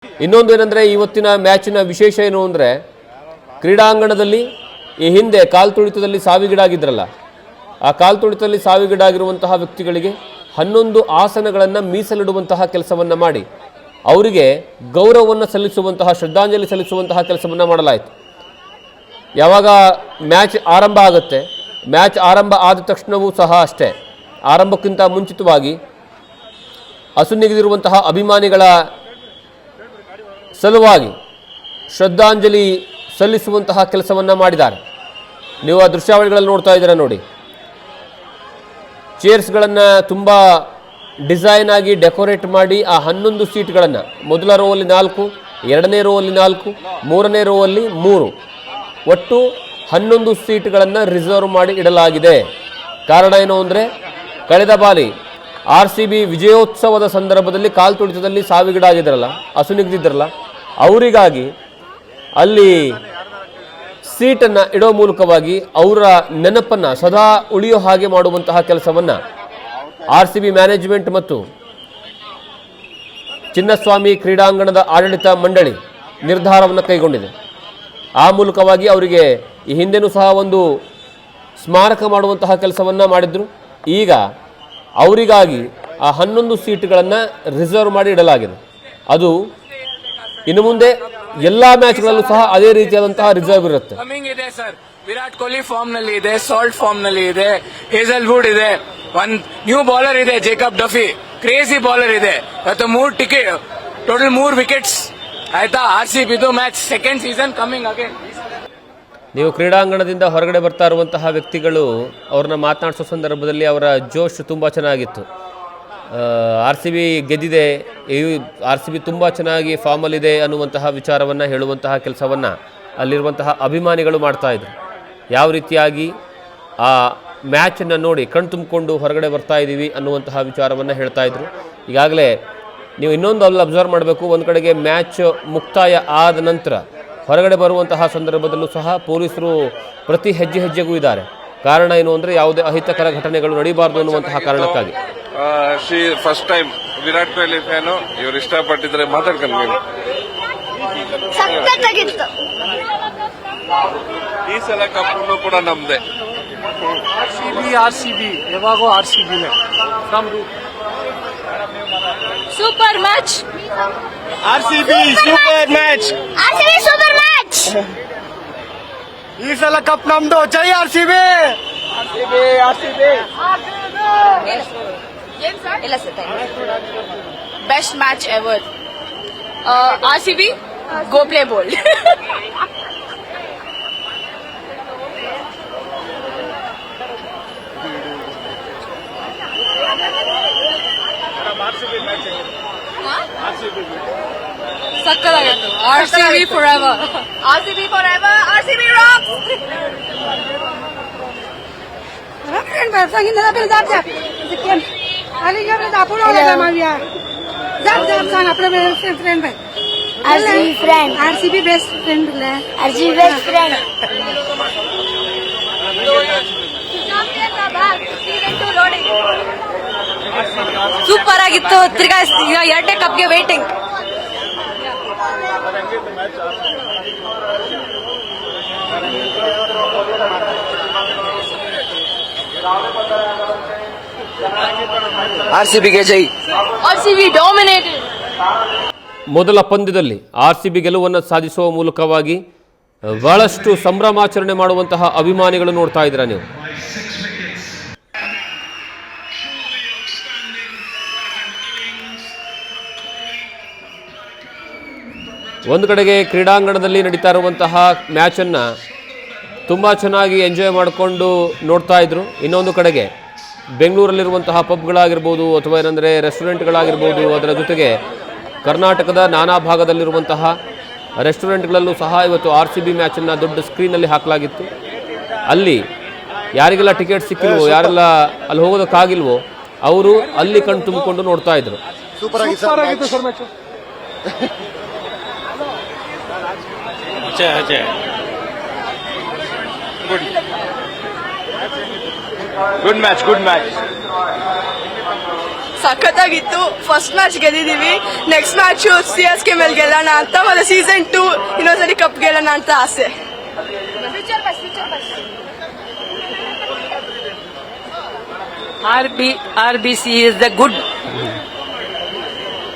ಇನ್ನೊಂದು ಏನಂದರೆ ಇವತ್ತಿನ ಮ್ಯಾಚಿನ ವಿಶೇಷ ಏನು ಅಂದರೆ ಕ್ರೀಡಾಂಗಣದಲ್ಲಿ ಈ ಹಿಂದೆ ಕಾಲ್ತುಳಿತದಲ್ಲಿ ಸಾವಿಗೀಡಾಗಿದ್ರಲ್ಲ, ಆ ಕಾಲ್ತುಳಿತದಲ್ಲಿ ಸಾವಿಗೀಡಾಗಿರುವಂತಹ ವ್ಯಕ್ತಿಗಳಿಗೆ 11 ಆಸನಗಳನ್ನು ಮೀಸಲಿಡುವಂತಹ ಕೆಲಸವನ್ನು ಮಾಡಿ ಅವರಿಗೆ ಗೌರವವನ್ನು ಸಲ್ಲಿಸುವಂತಹ, ಶ್ರದ್ಧಾಂಜಲಿ ಸಲ್ಲಿಸುವಂತಹ ಕೆಲಸವನ್ನು ಮಾಡಲಾಯಿತು. ಯಾವಾಗ ಮ್ಯಾಚ್ ಆರಂಭ ಆಗುತ್ತೆ, ಮ್ಯಾಚ್ ಆರಂಭ ಆದ ತಕ್ಷಣವೂ ಸಹ ಅಷ್ಟೇ, ಆರಂಭಕ್ಕಿಂತ ಮುಂಚಿತವಾಗಿ ಅಸುನೀಗಿರುವಂತಹ ಅಭಿಮಾನಿಗಳ ಸಲುವಾಗಿ ಶ್ರದ್ಧಾಂಜಲಿ ಸಲ್ಲಿಸುವಂತಹ ಕೆಲಸವನ್ನು ಮಾಡಿದ್ದಾರೆ. ನೀವು ಆ ದೃಶ್ಯಾವಳಿಗಳಲ್ಲಿ ನೋಡ್ತಾ ಇದ್ದೀರಾ ನೋಡಿ. ಚೇರ್ಸ್ಗಳನ್ನು ತುಂಬ ಡಿಸೈನ್ ಆಗಿ ಡೆಕೋರೇಟ್ ಮಾಡಿ ಆ 11 ಸೀಟ್ಗಳನ್ನು ಮೊದಲ ರೋ ಅಲ್ಲಿ 4, ಎರಡನೇ ರೋ ಅಲ್ಲಿ 4, ಮೂರನೇ ರೋ ಅಲ್ಲಿ 3, ಒಟ್ಟು 11 ಸೀಟ್ಗಳನ್ನು ರಿಸರ್ವ್ ಮಾಡಿ ಇಡಲಾಗಿದೆ. ಕಾರಣ ಏನು ಅಂದರೆ ಕಳೆದ ಬಾರಿ RCB ವಿಜಯೋತ್ಸವದ ಸಂದರ್ಭದಲ್ಲಿ ಕಾಲ್ತುಳಿತದಲ್ಲಿ ಸಾವಿಗೀಡಾಗಿದ್ರಲ್ಲ, ಅಸುನೀಗಿದ್ರಲ್ಲ, ಅವರಿಗಾಗಿ ಅಲ್ಲಿ ಸೀಟನ್ನು ಇಡೋ ಮೂಲಕವಾಗಿ ಅವರ ನೆನಪನ್ನು ಸದಾ ಉಳಿಯೋ ಹಾಗೆ ಮಾಡುವಂತಹ ಕೆಲಸವನ್ನು RCB ಮ್ಯಾನೇಜ್ಮೆಂಟ್ ಮತ್ತು ಚಿನ್ನಸ್ವಾಮಿ ಕ್ರೀಡಾಂಗಣದ ಆಡಳಿತ ಮಂಡಳಿ ನಿರ್ಧಾರವನ್ನು ಕೈಗೊಂಡಿದೆ. ಆ ಮೂಲಕವಾಗಿ ಅವರಿಗೆ ಈ ಹಿಂದೆನೂ ಸಹ ಒಂದು ಸ್ಮಾರಕ ಮಾಡುವಂತಹ ಕೆಲಸವನ್ನು ಮಾಡಿದ್ರು. ಈಗ ಅವರಿಗಾಗಿ ಆ 11 ಸೀಟ್ಗಳನ್ನು ರಿಸರ್ವ್ ಮಾಡಿ ಇಡಲಾಗಿದೆ. ಅದು ಇನ್ನು ಮುಂದೆ ಎಲ್ಲ ಮ್ಯಾಚ್ಗಳಲ್ಲೂ ಸಹ ಅದೇ ರೀತಿಯಾದಂತಹ ರಿಸರ್ವ್ ಇರುತ್ತೆ. ವಿರಾಟ್ ಕೊಹ್ಲಿ ಫಾರ್ಮ್ ನಲ್ಲಿ ಇದೆ, ಸಾಲ್ಟ್ ಫಾರ್ಮ್ ನಲ್ಲಿ ಇದೆ, ಹೇಸಲ್ವುಡ್ ಇದೆ, ಒನ್ ನ್ಯೂ ಬೌಲರ್ ಇದೆ ಜೇಕಬ್ ಡಫಿ, ಕ್ರೇಜಿ ಬೌಲರ್ ಇದೆ. ಟೋಟಲ್ 3 ವಿಕೆಟ್ಸ್ ಆಯ್ತಾ. RCB match second season coming again. ನೀವು ಕ್ರೀಡಾಂಗಣದಿಂದ ಹೊರಗಡೆ ಬರ್ತಾ ಇರುವಂತಹ ವ್ಯಕ್ತಿಗಳು ಅವ್ರನ್ನ ಮಾತನಾಡಿಸೋ ಸಂದರ್ಭದಲ್ಲಿ ಅವರ ಜೋಶ್ ತುಂಬ ಚೆನ್ನಾಗಿತ್ತು. RCB ಗೆದ್ದಿದೆ, RCB ತುಂಬ ಚೆನ್ನಾಗಿ ಫಾರ್ಮಲ್ಲಿದೆ ಅನ್ನುವಂತಹ ವಿಚಾರವನ್ನು ಹೇಳುವಂತಹ ಕೆಲಸವನ್ನು ಅಲ್ಲಿರುವಂತಹ ಅಭಿಮಾನಿಗಳು ಮಾಡ್ತಾಯಿದ್ರು. ಯಾವ ರೀತಿಯಾಗಿ ಆ ಮ್ಯಾಚನ್ನು ನೋಡಿ ಕಣ್ ತುಂಬಿಕೊಂಡು ಹೊರಗಡೆ ಬರ್ತಾ ಇದ್ದೀವಿ ಅನ್ನುವಂತಹ ವಿಚಾರವನ್ನು ಹೇಳ್ತಾಯಿದ್ರು. ಈಗಾಗಲೇ ನೀವು ಇನ್ನೊಂದು ಅಲ್ಲಿ ಅಬ್ಸರ್ವ್ ಮಾಡಬೇಕು, ಒಂದು ಕಡೆಗೆ ಮ್ಯಾಚ್ ಮುಕ್ತಾಯ ಆದ ನಂತರ ಹೊರಗಡೆ ಬರುವಂತಹ ಸಂದರ್ಭದಲ್ಲೂ ಸಹ ಪೊಲೀಸರು ಪ್ರತಿ ಹೆಜ್ಜೆಗೂ ಇದ್ದಾರೆ. ಕಾರಣ ಏನು ಅಂದರೆ ಯಾವುದೇ ಅಹಿತಕರ ಘಟನೆಗಳು ನಡೀಬಾರ್ದು ಅನ್ನುವಂತಹ ಕಾರಣಕ್ಕಾಗಿ. First time Virat Kohli fan, ಇವ್ರು ಇಷ್ಟಪಟ್ಟಿದ್ರೆ ಮಾತಾಡ್ಕೊಂಡು ನೀವು. ಈ ಸಲ ಕಪ್ಪು ಕೂಡ ನಮ್ದೆ. RCB ಯಾವಾಗೋ RCB super match. RCB super match. ಈ ಸಲ ಕಪ್ ನಮ್ದು. ಜೈ RCB. ಇಲ್ಲ sir, best match ever. RCB go play bold. ಸಕ್ಕತ್ತಾಗಿತ್ತು. RCB forever. RCB forever. RCB rocks. RCB best friend. RCB best friend. Super ಆಗಿತ್ತು. ತಿರ್ಗಾ 2ನೇ ಕಪ್ಗೆ ವೇಟಿಂಗ್. RCB ಗೆ ಜೈ. RCB dominated. ಮೊದಲ ಪಂದ್ಯದಲ್ಲಿ RCB ಗೆಲುವನ್ನು ಸಾಧಿಸುವ ಮೂಲಕವಾಗಿ ಬಹಳಷ್ಟು ಸಂಭ್ರಮಾಚರಣೆ ಮಾಡುವಂತಹ ಅಭಿಮಾನಿಗಳು ನೋಡ್ತಾ ಇದ್ದೀರಾ ನೀವು. ಒಂದು ಕಡೆಗೆ ಕ್ರೀಡಾಂಗಣದಲ್ಲಿ ನಡೀತಾ ಇರುವಂತಹ ಮ್ಯಾಚನ್ನು ತುಂಬ ಚೆನ್ನಾಗಿ ಎಂಜಾಯ್ ಮಾಡಿಕೊಂಡು ನೋಡ್ತಾ ಇದ್ರು. ಇನ್ನೊಂದು ಕಡೆಗೆ ಬೆಂಗಳೂರಲ್ಲಿರುವಂತಹ ಪಬ್ಗಳಾಗಿರ್ಬೋದು ಅಥವಾ ಏನಂದರೆ ರೆಸ್ಟೋರೆಂಟ್ಗಳಾಗಿರ್ಬೋದು, ಅದರ ಜೊತೆಗೆ ಕರ್ನಾಟಕದ ನಾನಾ ಭಾಗದಲ್ಲಿರುವಂತಹ ರೆಸ್ಟೋರೆಂಟ್ಗಳಲ್ಲೂ ಸಹ ಇವತ್ತು RCB ಮ್ಯಾಚನ್ನು ದೊಡ್ಡ ಸ್ಕ್ರೀನಲ್ಲಿ ಹಾಕಲಾಗಿತ್ತು. ಅಲ್ಲಿ ಯಾರಿಗೆಲ್ಲ ಟಿಕೆಟ್ ಸಿಕ್ಕಿಲ್ವೋ, ಯಾರೆಲ್ಲ ಅಲ್ಲಿ ಹೋಗೋದಕ್ಕಾಗಿಲ್ವೋ ಅವರು ಅಲ್ಲಿ ಕಣ್ ತುಂಬಿಕೊಂಡು ನೋಡ್ತಾ ಇದ್ರು. ಸೂಪರ್ ಆಗಿತ್ತು ಸರ್ ಮ್ಯಾಚ್. Good match. ಸಖತ್ತಾಗಿತ್ತು. ಫಸ್ಟ್ ಮ್ಯಾಚ್ ಗೆದ್ದಿದೀವಿ. ನೆಕ್ಸ್ಟ್ ಮ್ಯಾಚ್ CSK ಮೇಲೆ ಗೆಲ್ಲೋಣ ಅಂತ, ಮತ್ತೆ ಸೀಸನ್ 2 ಇನ್ನೊಂದ್ಸರಿ ಕಪ್ ಗೆಲ್ಲೋಣ ಅಂತ ಆಸೆ. RBC is the good